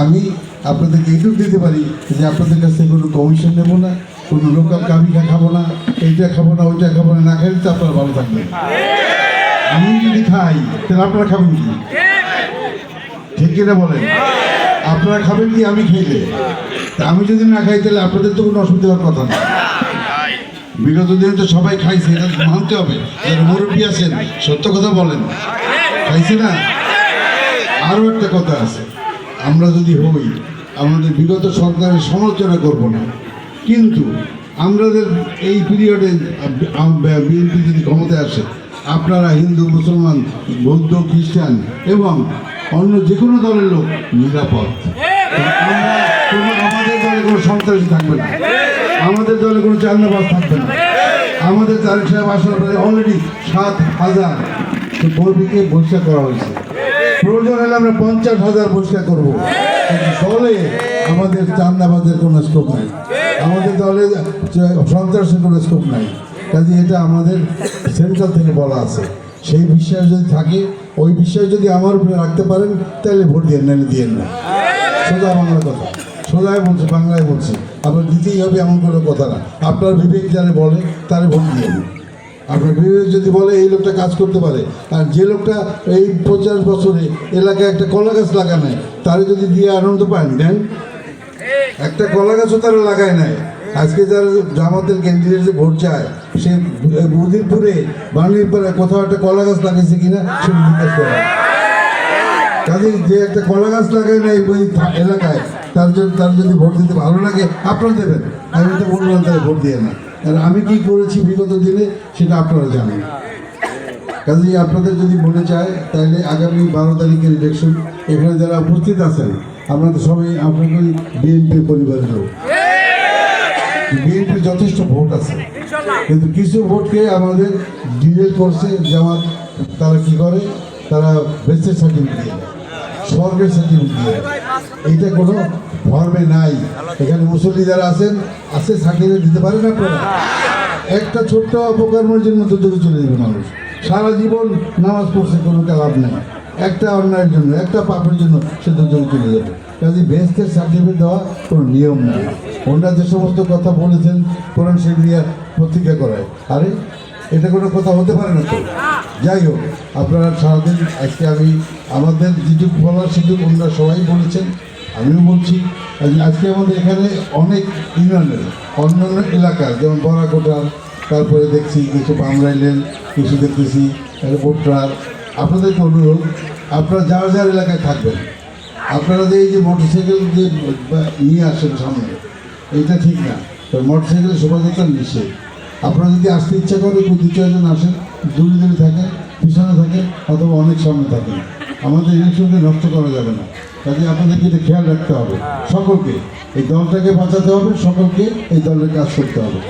আমি আপনাদেরকে এইটুকু দিতে পারি যে আপনাদের কাছ থেকে কোনো কমিশন নেব না, কোনো লোকাল কাবিকা খাবো না, এইটা খাবো না, ওইটা খাবো না, না খাইলে তো আপনারা ভালো থাকবেন। আমি যদি খাই তাহলে আপনারা খাবেন কি? ঠিক কিনা বলেন? আপনারা খাবেন কি আমি খাইলে? আমি যদি না খাই তাহলে আপনাদের তো কোনো অসুবিধা হওয়ার কথা না। বিগত দিনে তো সবাই খাইছে, এটা মানতে হবে। যারা মুরব্বী আছেন সত্য কথা বলেন, খাইছে না? আরও একটা কথা আছে, আমরা যদি হই আমাদের বিগত সরকারের সমালোচনা করব না, কিন্তু আমাদের এই পিরিয়ডে বিএনপি যদি ক্ষমতায় আসে, আপনারা হিন্দু, মুসলমান, বৌদ্ধ, খ্রিস্টান এবং অন্য যে কোনো দলের লোক নিরাপদ। আমাদের দলে কোনো সন্ত্রাসী থাকবে না, আমাদের দলে কোনো চাঁদাবাজ থাকবে না। আমাদের তারেক সাহেব আসার পরে অলরেডি 7,000 কর্মীকে বহিষ্কার করা হয়েছে। প্রয়োজন হলে আমরা 50,000 বহিষ্কার করবো। দলে আমাদের চাঁদাবাজের কোনো স্কোপ নাই, আমাদের দলে সন্ত্রাসের কোনো স্কোপ নাই। কাজে এটা আমাদের সেন্ট্রাল থেকে বলা আছে। সেই বিশ্বাস যদি থাকে, ওই বিশ্বাস যদি আমার উপরে রাখতে পারেন তাহলে ভোট দিয়ে নাহলে দিয়ে না। সোজা বাংলা কথা, সোজায় বলছে, বাংলায় বলছে। আপনার দিতেই হবে এমন কোনো কথা না। আপনার বিবেক যারা বলে তারে ভোট দিয়ে দিন। আপনার বিবেক যদি বলে এই লোকটা কাজ করতে পারে, আর যে লোকটা এই 50 বছরে এলাকায় একটা কলা গাছ লাগায় নাই, তারে যদি দিয়ে আনন্দ পান দেন। একটা কলা গাছও তারা লাগায় নাই। আজকে যারা জামাতের ক্যান্ডিডেটে ভোট চায়, সে উদিরপুরে বাণীরপাড়ায় কোথাও একটা কলা গাছ লাগাইছে কিনা সেটা জিজ্ঞেস করা। কাজে যে একটা কলা গাছ লাগায় নাই ওই এলাকায়, তার যদি ভোট দিতে ভালো লাগে আপনারা দেবেন। আমি তো বললাম তাই ভোট দিয়ে না। আর আমি কি করেছি বিগত দিনে সেটা আপনারা জানেন। কাজে আপনাদের যদি মনে চায় তাহলে আগামী 12 তারিখের ইলেকশন, এখানে যারা উপস্থিত আছেন আমরা তো সবাই আপনাকে বিএনপির পরিবারের লোক। বিএনপির যথেষ্ট ভোট আছে, কিন্তু কিছু ভোটকে আমাদের ডিলেট করছে জামাত। তারা কি করে, তারা বেস্টের সার্টিফিকেট দিয়ে, স্বর্গের সার্টিফিকেট দিয়ে। এইটা কোনো ফর্মে নাই। এখানে মুসল্লি যারা আছেন আছে, সার্টিফিকেট দিতে পারেন আপনারা। একটা ছোট্ট অপকর্মের জন্য তো দূরে চলে যাবে মানুষ। সারা জীবন নামাজ পড়ছে, কোনো লাভ নেই। একটা অন্যায়ের জন্য, একটা পাপের জন্য সে দূরে চলে যাবে। কাজে বেস্টের সার্টিফিকেট দেওয়া কোনো নিয়ম নেই। ওনারা যে সমস্ত কথা বলেছেন কোরআন শরীফ নিয়ে প্রতিজ্ঞা করায়, আরে এটা কোনো কথা হতে পারে না তো। যাই হোক, আপনারা সারাদিন আজকে আমি আমাদের যেটুকু বলার সেটুকু ওনারা সবাই বলেছেন, আমিও বলছি। আজকে আমাদের এখানে অনেক ইউনিয়নের অন্যান্য এলাকার, যেমন বড়াকোটার, তারপরে দেখছি কিছু বামরাইলের, কিছু দেখতেছি বোটরার। আপনাদেরকে অনুরোধ, আপনারা যার যার এলাকায় থাকবেন, আপনারা যে এই যে মোটরসাইকেল যে নিয়ে আসেন সামনে, এইটা ঠিক না। মোটরসাইকেলের শোভাযাত্রা নিষেধ। আপনারা যদি আসতে ইচ্ছা করে 2-4 জন আসেন, দূরে দূরে থাকেন, পিছনে থাকেন, অথবা অনেক সামনে থাকেন। আমাদের ইলেকশনকে নষ্ট করা যাবে না। কাজে আপনাদেরকে এটা খেয়াল রাখতে হবে। সকলকে এই দলটাকে বাঁচাতে হবে, সকলকে এই দলের কাজ করতে হবে।